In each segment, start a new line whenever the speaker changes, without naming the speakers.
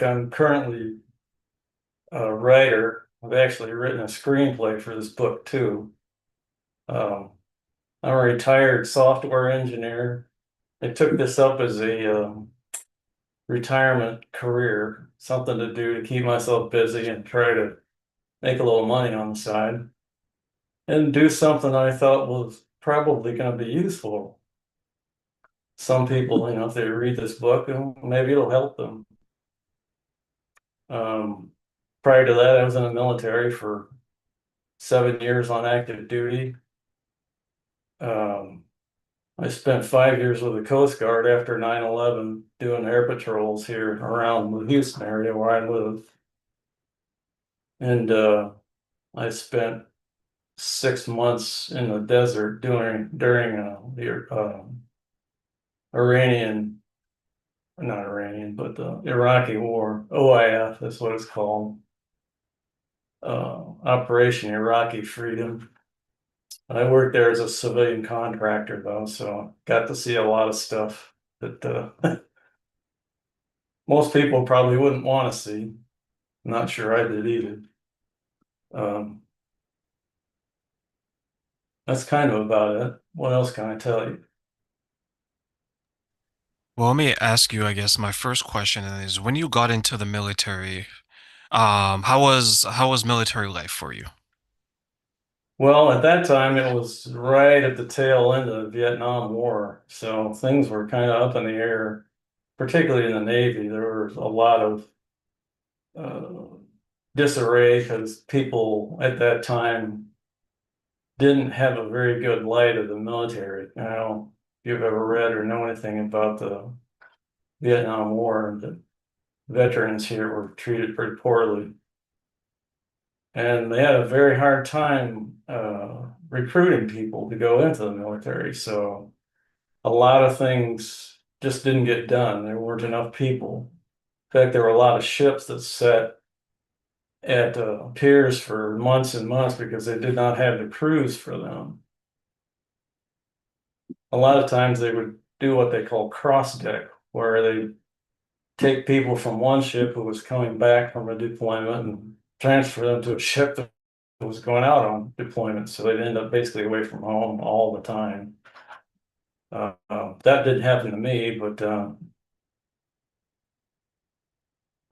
I'm currently a writer. I've actually written a screenplay for this book too. Um, I'm a retired software engineer. I took this up as a retirement career, something to do to keep myself busy and try to make a little money on the side and do something I thought was probably going to be useful. Some people, if they read this book, maybe it'll help them. Um, Prior to that, I was in the military for 7 years on active duty. Um, I spent 5 years with the Coast Guard after 9/11 doing air patrols here around the Houston area where I live. And I spent 6 months in the desert during the Iranian, not Iranian, but the Iraqi War. OIF is what it's called. Operation Iraqi Freedom. I worked there as a civilian contractor though, so got to see a lot of stuff that most people probably wouldn't want to see. Not sure I did either. Um, that's kind of about it. What else can I tell you?
Well, let me ask you, I guess my first question is when you got into the military, how was military life for you?
Well, at that time, it was right at the tail end of the Vietnam War, so things were kind of up in the air, particularly in the Navy. There was a lot of uh, disarray because people at that time didn't have a very good light of the military. I don't know if you've ever read or know anything about the Vietnam War. The veterans here were treated pretty poorly, and they had a very hard time recruiting people to go into the military. So a lot of things just didn't get done. There weren't enough people. In fact, there were a lot of ships that sat at piers for months and months because they did not have the crews for them. A lot of times they would do what they call cross deck, where they take people from one ship who was coming back from a deployment and transfer them to a ship that was going out on deployment. So they'd end up basically away from home all the time. That didn't happen to me, but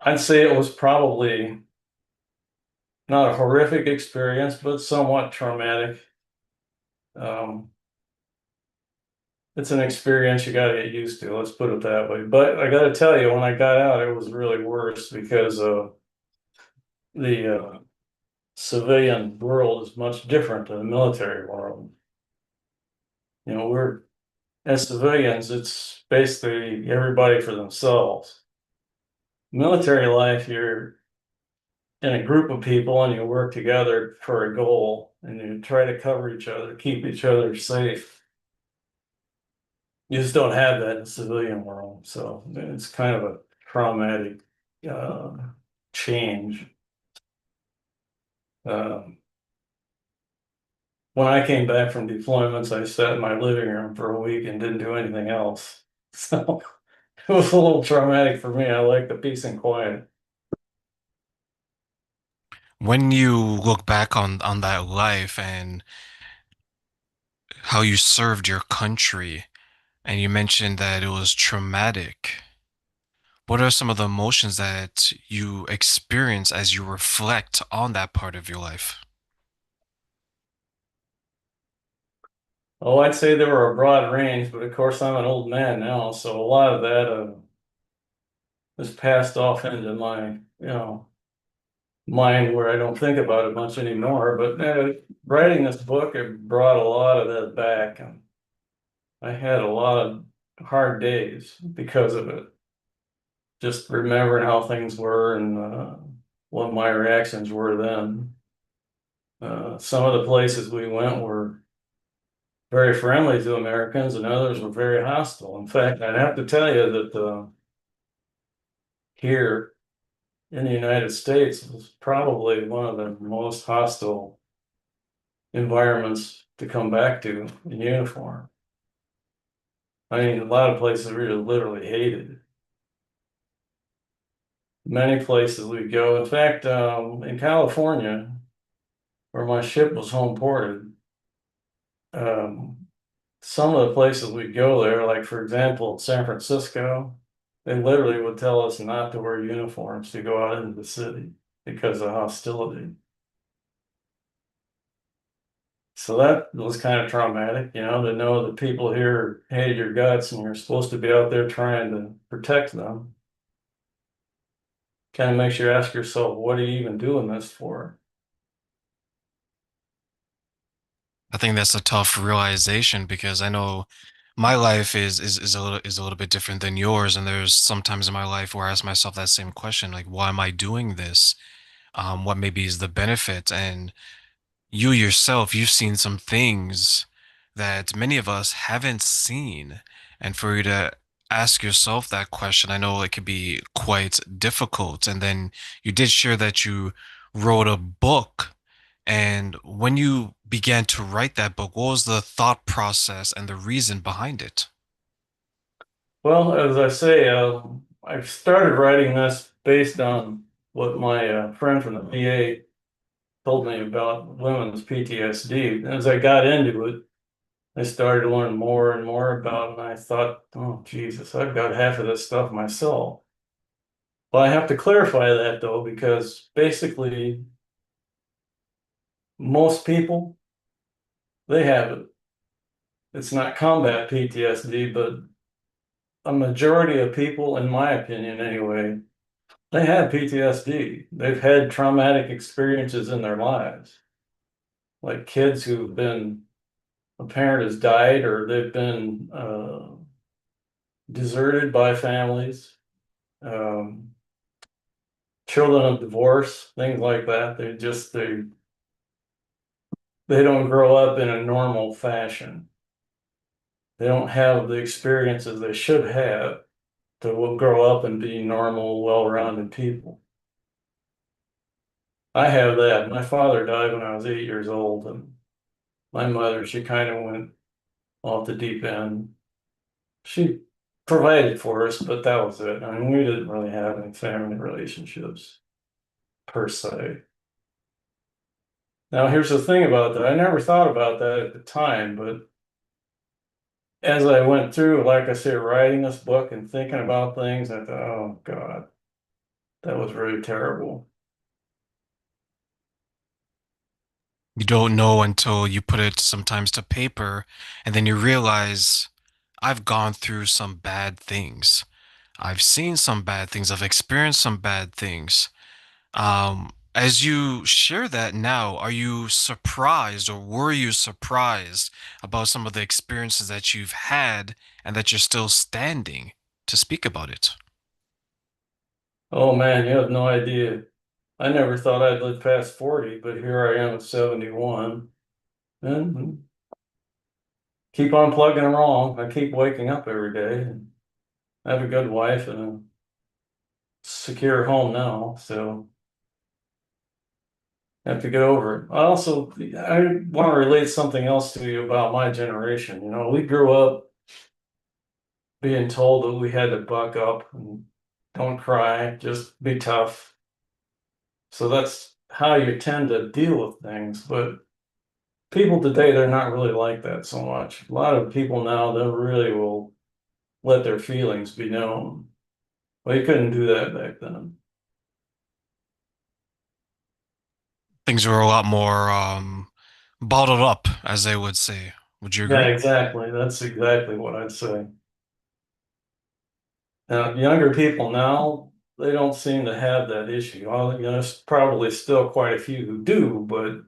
I'd say it was probably not a horrific experience, but somewhat traumatic. Um, it's an experience you got to get used to, let's put it that way. But I got to tell you, when I got out, it was really worse because the civilian world is much different than the military world. We're as civilians, it's basically everybody for themselves. Military life, you're in a group of people and you work together for a goal and you try to cover each other, keep each other safe. You just don't have that in the civilian world. So it's kind of a traumatic uh, change. Um, when I came back from deployments, I sat in my living room for a week and didn't do anything else. So it was a little traumatic for me. I like the peace and quiet.
When you look back on that life and how you served your country, and you mentioned that it was traumatic, what are some of the emotions that you experience as you reflect on that part of your life?
Oh, I'd say there were a broad range, but of course I'm an old man now, so a lot of that is passed off into my, mind where I don't think about it much anymore. But writing this book, it brought a lot of that back, and I had a lot of hard days because of it. Just remembering how things were and what my reactions were then. Some of the places we went were very friendly to Americans, and others were very hostile. In fact, I'd have to tell you that here in the United States was probably one of the most hostile environments to come back to in uniform. I mean, a lot of places we literally hated. many places we go. In fact, in California, where my ship was home ported, um, some of the places we go there, like for example, San Francisco, they literally would tell us not to wear uniforms to go out into the city because of hostility. So that was kind of traumatic, to know that people here hated your guts and you're supposed to be out there trying to protect them. Kind of makes you ask yourself, what are you even doing this for?
I think that's a tough realization because I know my life is a little bit different than yours, and there's sometimes in my life where I ask myself that same question, like, why am I doing this? What maybe is the benefit? And you yourself, you've seen some things that many of us haven't seen. And for you to ask yourself that question, I know it could be quite difficult. And then you did share that you wrote a book. And when you began to write that book, what was the thought process and the reason behind it?
Well, as I say, I started writing this based on what my friend from the VA told me about women's PTSD. As I got into it, I started to learn more and more about it, and I thought, oh, Jesus, I've got half of this stuff myself. Well, I have to clarify that though, because basically most people, they have it. It's not combat PTSD, but a majority of people, in my opinion anyway, they have PTSD. They've had traumatic experiences in their lives, like kids who've been, a parent has died or they've been deserted by families, um, children of divorce, things like that. They don't grow up in a normal fashion. They don't have the experiences they should have to grow up and be normal, well-rounded people. I have that. My father died when I was 8 years old, and my mother, she kind of went off the deep end. She provided for us, but that was it. I mean, we didn't really have any family relationships per se. Now, here's the thing about that. I never thought about that at the time, but as I went through, like I said, writing this book and thinking about things, I thought, oh God, that was really terrible.
You don't know until you put it sometimes to paper, and then you realize I've gone through some bad things. I've seen some bad things. I've experienced some bad things. As you share that now, are you surprised or were you surprised about some of the experiences that you've had and that you're still standing to speak about it?
Oh man, you have no idea. I never thought I'd live past 40, but here I am at 71. And keep on plugging along. I keep waking up every day. And I have a good wife and a secure home now, so I have to get over it. I want to relate something else to you about my generation. We grew up being told that we had to buck up and don't cry, just be tough. So that's how you tend to deal with things. But people today, they're not really like that so much. A lot of people now, they really will let their feelings be known. Well, you couldn't do that back then.
Things were a lot more bottled up, as they would say. Would you
Yeah,
agree?
exactly. That's exactly what I'd say. Now, younger people now, they don't seem to have that issue. Well, there's probably still quite a few who do, but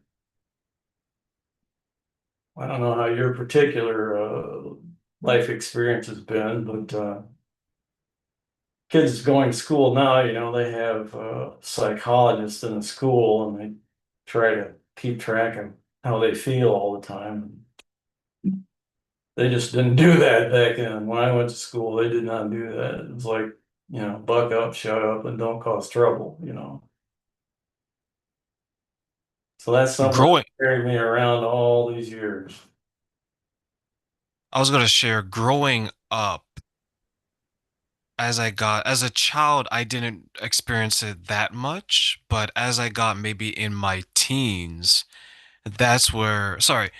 I don't know how your particular life experience has been, but kids going to school now, they have psychologists in the school and they try to keep track of how they feel all the time. They just didn't do that back then. When I went to school, they did not do that. It was like, buck up, shut up, and don't cause trouble. So that's something that
Growing,
carried me around all these years.
I was going to share growing up as a child, I didn't experience it that much, but as I got maybe in my teens, that's where, sorry,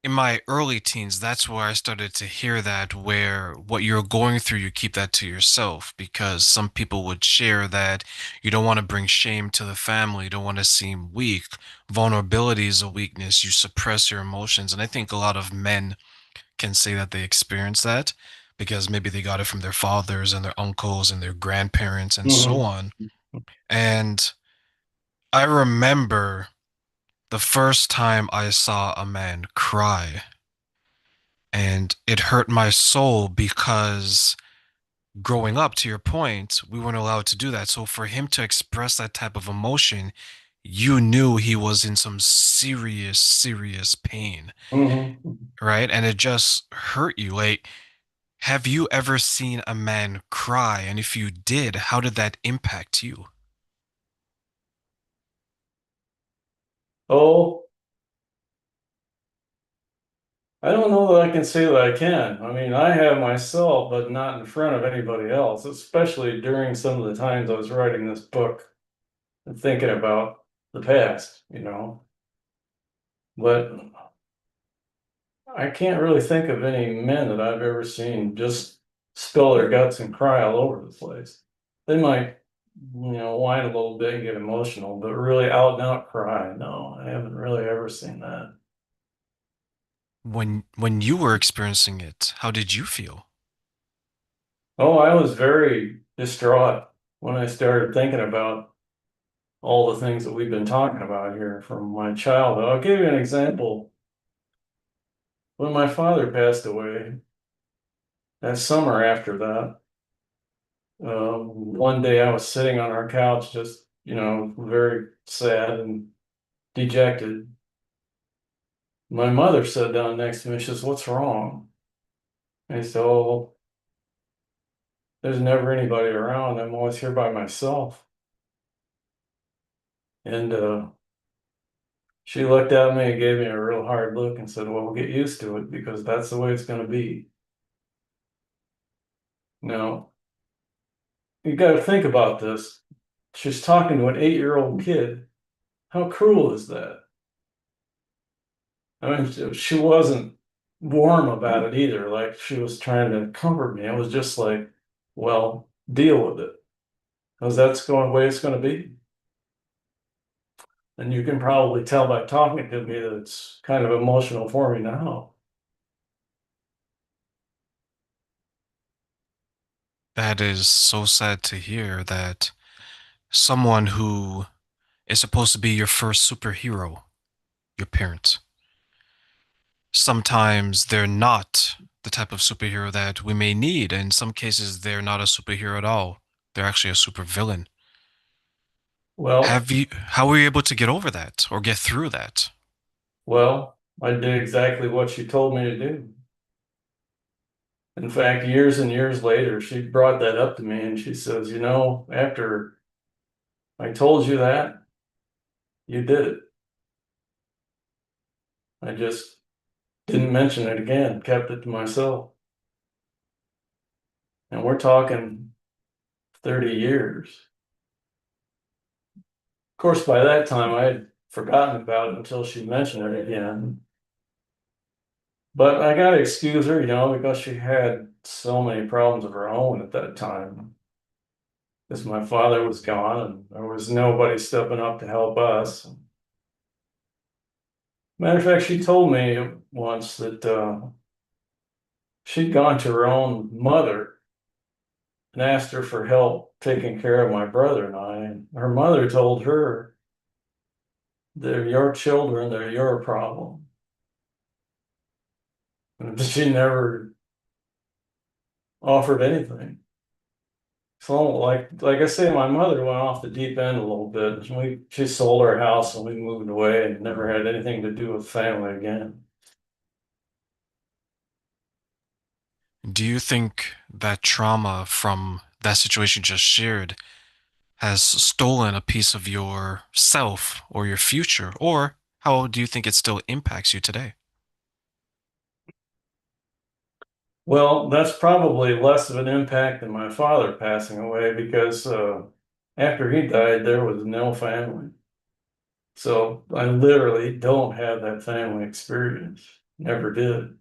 in my early teens, that's where I started to hear that where what you're going through, you keep that to yourself because some people would share that you don't want to bring shame to the family, you don't want to seem weak. Vulnerability is a weakness. You suppress your emotions. And I think a lot of men can say that they experience that because maybe they got it from their fathers and their uncles and their grandparents and so
Hmm.
on. And I remember the first time I saw a man cry, and it hurt my soul because growing up, to your point, we weren't allowed to do that. So for him to express that type of emotion, you knew he was in some serious, serious pain,
Hmm.
right? And it just hurt you. Like, have you ever seen a man cry? And if you did, how did that impact you?
Oh, I don't know that I can say that I can. I mean, I have myself, but not in front of anybody else, especially during some of the times I was writing this book and thinking about the past, you know. But I can't really think of any men that I've ever seen just spill their guts and cry all over the place. They might, whine a little bit and get emotional, but really out and out cry. No, I haven't really ever seen that.
When you were experiencing it, how did you feel?
Oh, I was very distraught when I started thinking about all the things that we've been talking about here from my childhood. I'll give you an example. When my father passed away, that summer after that, one day I was sitting on our couch, just, very sad and dejected. My mother sat down next to me. She says, "What's wrong?" I said, "Oh, there's never anybody around. I'm always here by myself." And she looked at me and gave me a real hard look and said, "Well, get used to it because that's the way it's going to be." Now, you got to think about this. She's talking to an 8-year-old kid. How cruel is that? I mean, she wasn't warm about it either. Like she was trying to comfort me. It was just like, well, deal with it because that's going the way it's going to be. And you can probably tell by talking to me that it's kind of emotional for me now.
That is so sad to hear that someone who is supposed to be your first superhero, your parents, sometimes they're not the type of superhero that we may need. In some cases, they're not a superhero at all. They're actually a supervillain.
Well,
How were you able to get over that or get through that?
well, I did exactly what she told me to do. In fact, years and years later, she brought that up to me and she says, after I told you that, you did it. I just didn't mention it again, kept it to myself. And we're talking 30 years. Of course, by that time, I had forgotten about it until she mentioned it again. But I got to excuse her, because she had so many problems of her own at that time. Because my father was gone and there was nobody stepping up to help us. Matter of fact, she told me once that she'd gone to her own mother and asked her for help taking care of my brother and I. And her mother told her, "They're your children, they're your problem." And she never offered anything. So like I say, my mother went off the deep end a little bit. She sold our house and we moved away and never had anything to do with family again.
Do you think that trauma from that situation just shared has stolen a piece of your self or your future? Or how do you think it still impacts you today?
Well, that's probably less of an impact than my father passing away because after he died, there was no family. So I literally don't have that family experience. Never did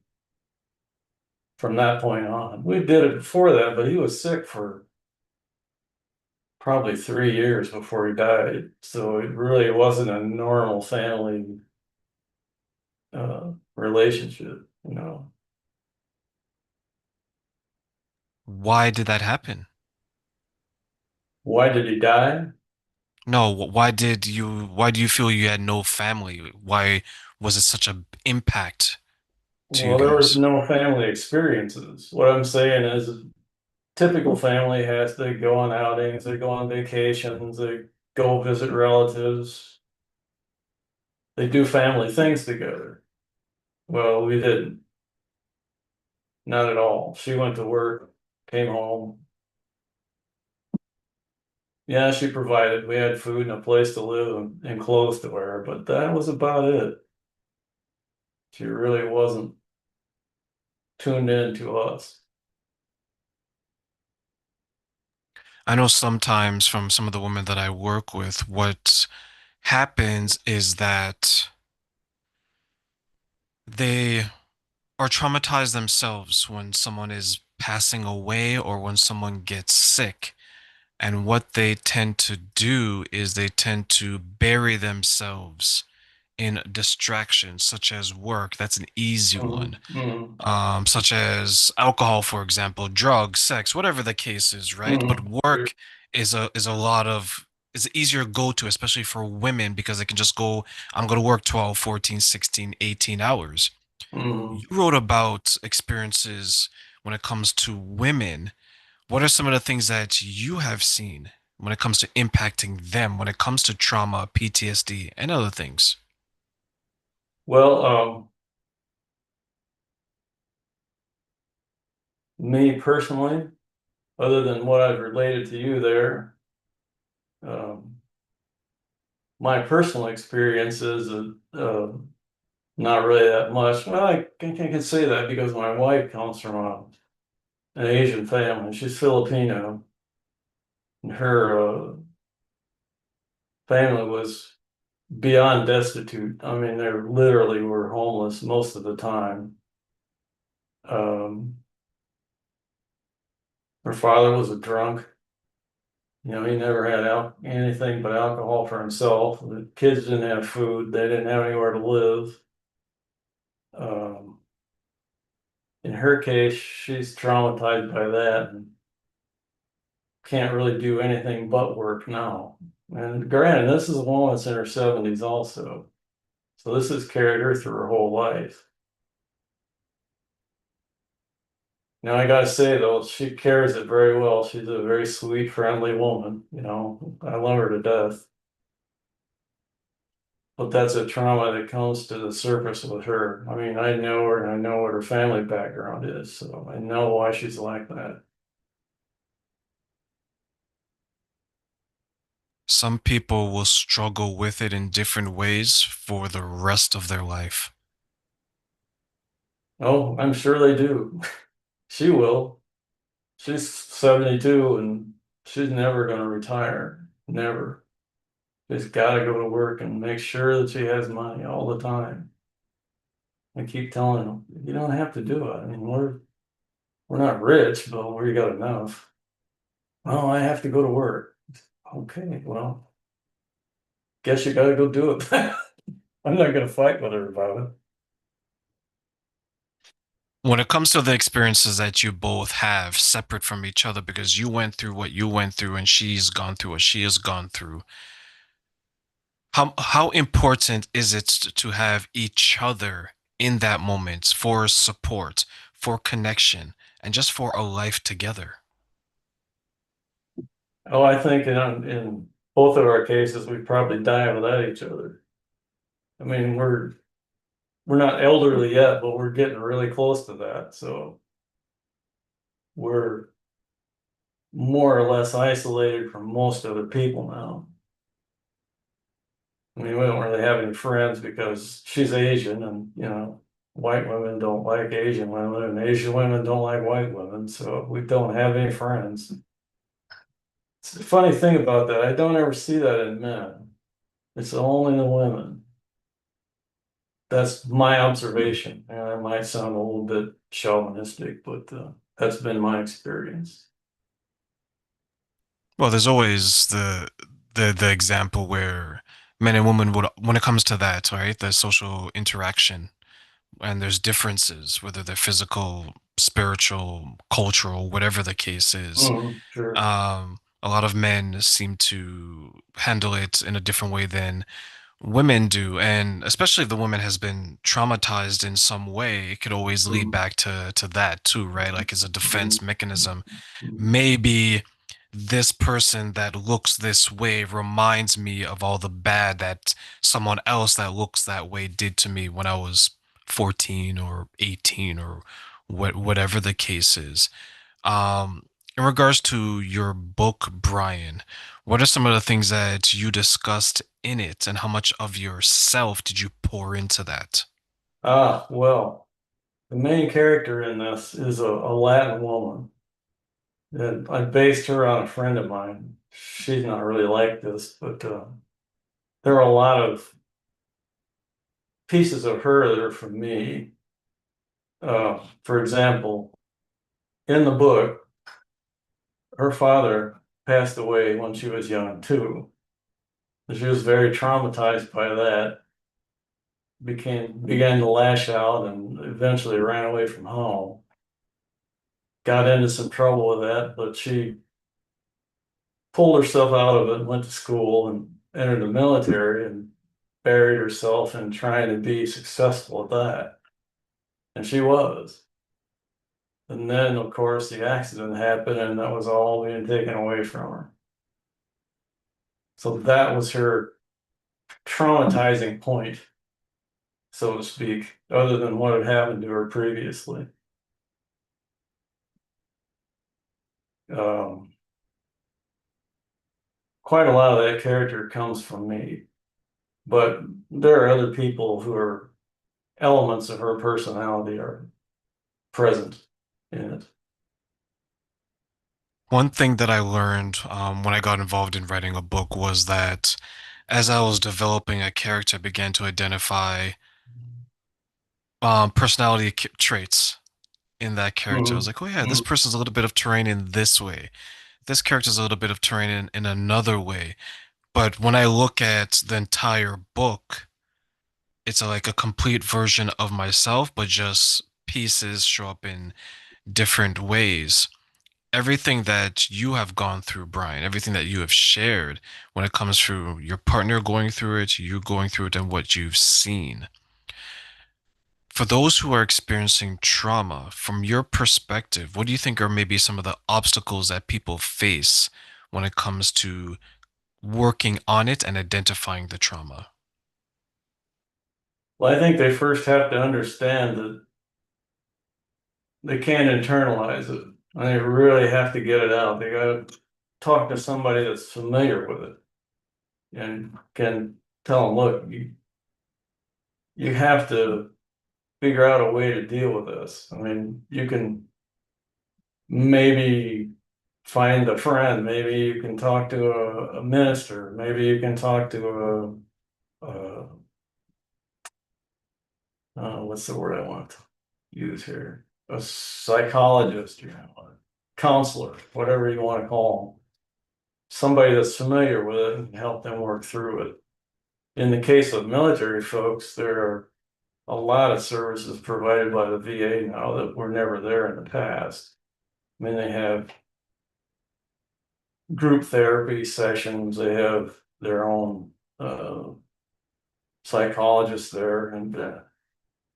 from that point on. We did it before that, but he was sick for probably 3 years before he died. So it really wasn't a normal family relationship, you know.
Why did that happen?
Why did he die?
No, why do you feel you had no family? Why was it such a impact to you
Well, there was
guys?
no family experiences. What I'm saying is, a typical family has they go on outings, they go on vacations, they go visit relatives, they do family things together. Well, we didn't, not at all. She went to work, came home. Yeah, she provided. We had food and a place to live and clothes to wear, but that was about it. She really wasn't tuned in to us.
I know sometimes from some of the women that I work with, what happens is that they are traumatized themselves when someone is passing away or when someone gets sick. And what they tend to do is they tend to bury themselves in distractions such as work. That's an easy one.
Mhm, mhm,
Such as alcohol, for example, drugs, sex, whatever the case is, right? But
mhm, sure,
work is a lot of is an easier go to, especially for women, because they can just go, I'm going to work 12, 14, 16, 18 hours. You
mhm.
wrote about experiences when it comes to women. What are some of the things that you have seen when it comes to impacting them, when it comes to trauma, PTSD, and other things?
Well, me personally, other than what I've related to you there, um, my personal experience is not really that much. Well, I can say that because my wife comes from an Asian family. She's Filipino, and her family was beyond destitute. I mean, they literally were homeless most of the time. Um, her father was a drunk. You know, he never had anything but alcohol for himself. The kids didn't have food. They didn't have anywhere to live. Um, in her case, she's traumatized by that and can't really do anything but work now. And granted, this is a woman that's in her 70s also. So this has carried her through her whole life. Now, I gotta say though, she carries it very well. She's a very sweet, friendly woman. You know, I love her to death. But that's a trauma that comes to the surface with her. I mean, I know her and I know what her family background is, so I know why she's like that.
Some people will struggle with it in different ways for the rest of their life.
Oh, I'm sure they do. She will. She's 72 and she's never gonna retire. Never. She's gotta go to work and make sure that she has money all the time. I keep telling them, you don't have to do it. I mean, we're not rich, but we got enough. Oh, I have to go to work. Okay, well, guess you gotta go do it. I'm not gonna fight with her about it.
When it comes to the experiences that you both have separate from each other, because you went through what you went through and she's gone through what she has gone through, how important is it to have each other in that moment for support, for connection, and just for a life together?
Oh, I think in both of our cases, we probably die without each other. I mean, we're not elderly yet, but we're getting really close to that. So we're more or less isolated from most other people now. I mean, we don't really have any friends because she's Asian and, you know, white women don't like Asian women, and Asian women don't like white women, so we don't have any friends. It's the funny thing about that, I don't ever see that in men. It's only the women. That's my observation, and it might sound a little bit chauvinistic, but that's been my experience.
Well, there's always the example where men and women would, when it comes to that, right? The social interaction, and there's differences, whether they're physical, spiritual, cultural, whatever the case is.
Sure.
A lot of men seem to handle it in a different way than women do, and especially if the woman has been traumatized in some way, it could always lead
Mhm.
back to that too, right? Like as a defense
Mhm.
mechanism.
Mhm.
Maybe this person that looks this way reminds me of all the bad that someone else that looks that way did to me when I was 14 or 18 or whatever the case is. Um, in regards to your book, Brian, what are some of the things that you discussed in it, and how much of yourself did you pour into that?
Well, the main character in this is a Latin woman. And I based her on a friend of mine. She's not really like this, but there are a lot of pieces of her that are from me. For example, in the book, her father passed away when she was young too. She was very traumatized by that, began to lash out and eventually ran away from home. Got into some trouble with that, but she pulled herself out of it, went to school and entered the military and buried herself in trying to be successful at that. And she was. And then, of course, the accident happened and that was all being taken away from her. So that was her traumatizing point, so to speak, other than what had happened to her previously. Um, Quite a lot of that character comes from me, but there are other people who are elements of her personality are present in it.
One thing that I learned when I got involved in writing a book was that as I was developing a character, I began to identify personality traits in that character. I was
Mhm.
like, oh yeah, this person's a little bit of terrain in this way. This character's a little bit of terrain in another way. But when I look at the entire book, it's like a complete version of myself, but just pieces show up in different ways. Everything that you have gone through, Brian, everything that you have shared when it comes to your partner going through it, you going through it, and what you've seen. For those who are experiencing trauma, from your perspective, what do you think are maybe some of the obstacles that people face when it comes to working on it and identifying the trauma?
Well, I think they first have to understand that they can't internalize it. And they really have to get it out. They got to talk to somebody that's familiar with it and can tell them, look, you have to figure out a way to deal with this. I mean, you can maybe find a friend, maybe you can talk to a minister, maybe you can talk to a what's the word I want to use here? A psychologist, a counselor, whatever you want to call them. Somebody that's familiar with it and help them work through it. In the case of military folks, there are a lot of services provided by the VA now that were never there in the past. I mean, they have group therapy sessions, they have their own psychologists there. And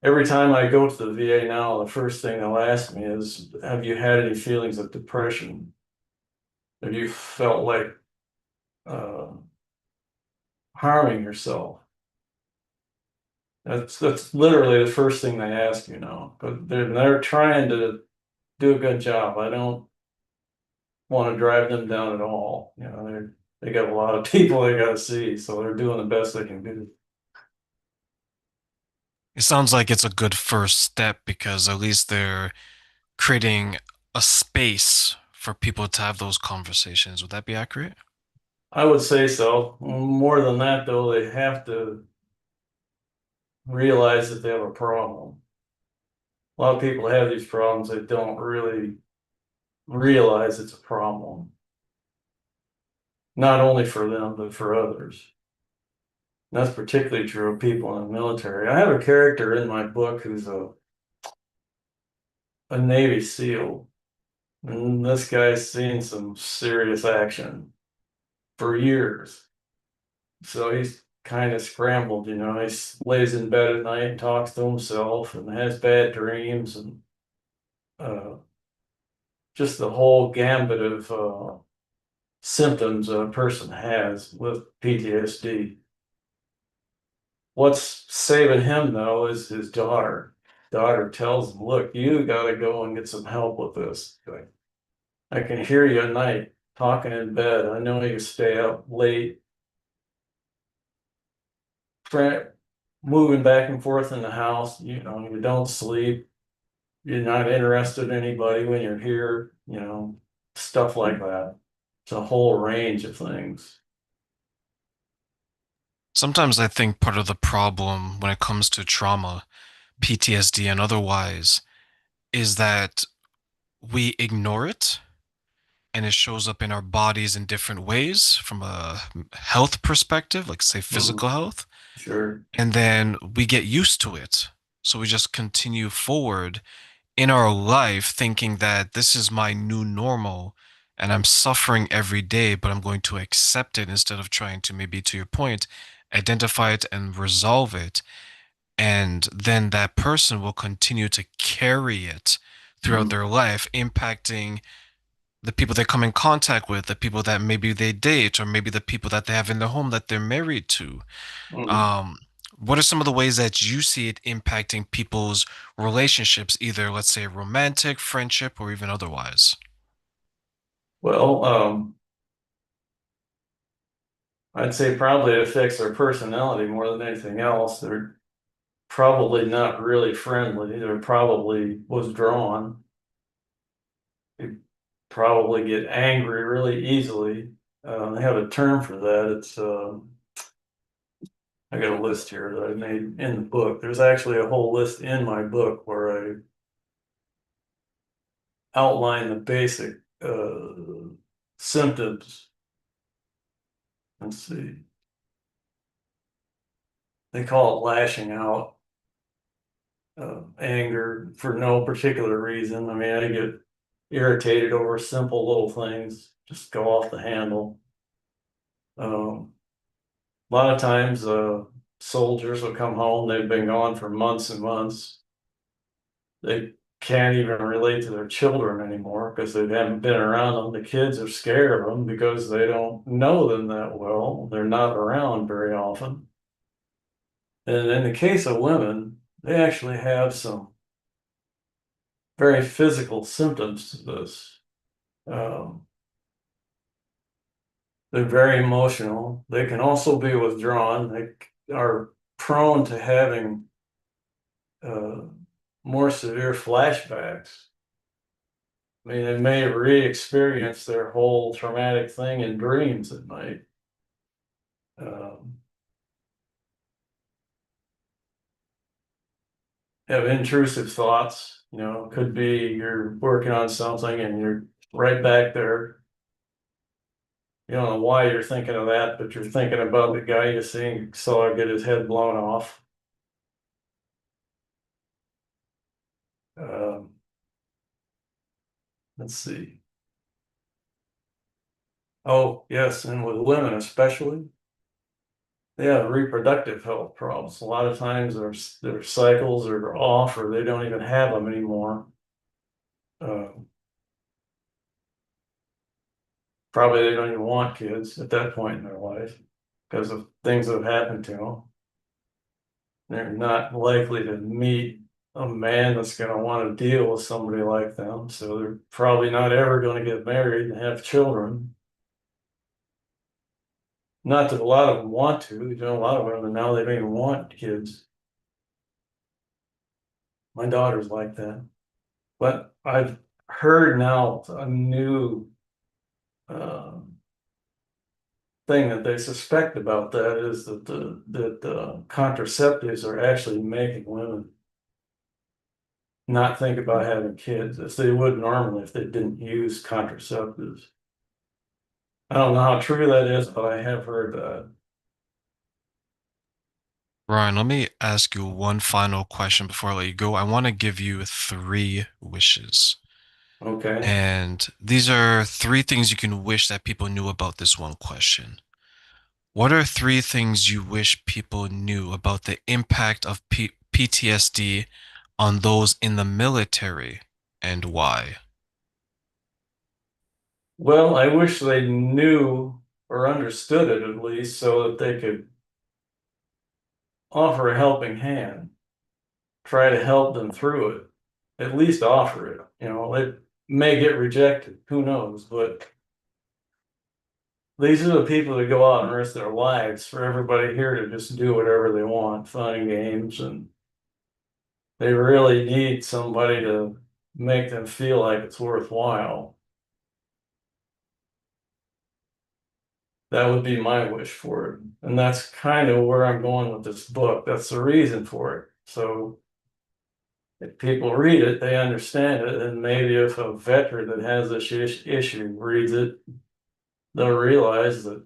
every time I go to the VA now, the first thing they'll ask me is, have you had any feelings of depression? Have you felt like uh, harming yourself? That's literally the first thing they ask you now. But they're trying to do a good job. I don't want to drive them down at all. They got a lot of people they got to see, so they're doing the best they can do.
It sounds like it's a good first step because at least they're creating a space for people to have those conversations. Would that be accurate?
I would say so. More than that, though, they have to realize that they have a problem. A lot of people have these problems, they don't really realize it's a problem, not only for them, but for others. And that's particularly true of people in the military. I have a character in my book who's a Navy SEAL, and this guy's seen some serious action for years. So he's kind of scrambled, he lays in bed at night and talks to himself and has bad dreams and uh, just the whole gambit of symptoms a person has with PTSD. What's saving him though is his daughter. Daughter tells him, "Look, you got to go and get some help with this. Like, I can hear you at night talking in bed. I know you stay up late, moving back and forth in the house. You don't sleep. You're not interested in anybody when you're here. Stuff like that. It's a whole range of things."
Sometimes I think part of the problem when it comes to trauma, PTSD, and otherwise is that we ignore it and it shows up in our bodies in different ways from a health perspective, like say
Mhm.
physical health,
Sure.
and then we get used to it. So we just continue forward in our life thinking that this is my new normal and I'm suffering every day, but I'm going to accept it instead of trying to, maybe to your point, identify it and resolve it. And then that person will continue to carry it throughout
Mhm.
their life, impacting the people they come in contact with, the people that maybe they date, or maybe the people that they have in their home that they're married to.
Mhm.
Um, what are some of the ways that you see it impacting people's relationships, either let's say romantic, friendship, or even otherwise?
Well, I'd say probably it affects their personality more than anything else. They're probably not really friendly. They're probably withdrawn. They probably get angry really easily. They have a term for that. I got a list here that I made in the book. There's actually a whole list in my book where I outline the basic symptoms. Let's see. They call it lashing out, anger for no particular reason. I mean, I get irritated over simple little things, just go off the handle. Um, a lot of times, soldiers will come home, they've been gone for months and months. They can't even relate to their children anymore because they haven't been around them. The kids are scared of them because they don't know them that well. They're not around very often. And in the case of women, they actually have some very physical symptoms to this. Um, they're very emotional. They can also be withdrawn. They are prone to having uh, more severe flashbacks. I mean, they may re-experience their whole traumatic thing in dreams at night. Um, have intrusive thoughts, could be you're working on something and you're right back there. You don't know why you're thinking of that, but you're thinking about the guy saw get his head blown off. Um, let's see. Oh, yes, and with women especially, they have reproductive health problems. A lot of times their cycles are off or they don't even have them anymore. Uh, Probably they don't even want kids at that point in their life because of things that have happened to them. They're not likely to meet a man that's going to want to deal with somebody like them. So they're probably not ever going to get married and have children. Not that a lot of them want to. A lot of women now they don't even want kids. My daughter's like that. But I've heard now a new uh, thing that they suspect about that is that the contraceptives are actually making women not think about having kids as they would normally if they didn't use contraceptives. I don't know how true that is, but I have heard that.
Ryan, let me ask you one final question before I let you go. I want to give you three wishes.
Okay.
And these are three things you can wish that people knew about this one question. What are three things you wish people knew about the impact of PTSD on those in the military and why?
Well, I wish they knew or understood it at least so that they could offer a helping hand, try to help them through it, at least offer it. You know, it may get rejected, who knows, but these are the people that go out and risk their lives for everybody here to just do whatever they want, fun and games, and they really need somebody to make them feel like it's worthwhile. That would be my wish for it. And that's kind of where I'm going with this book. That's the reason for it. So if people read it, they understand it. And maybe if a veteran that has this issue reads it, they'll realize that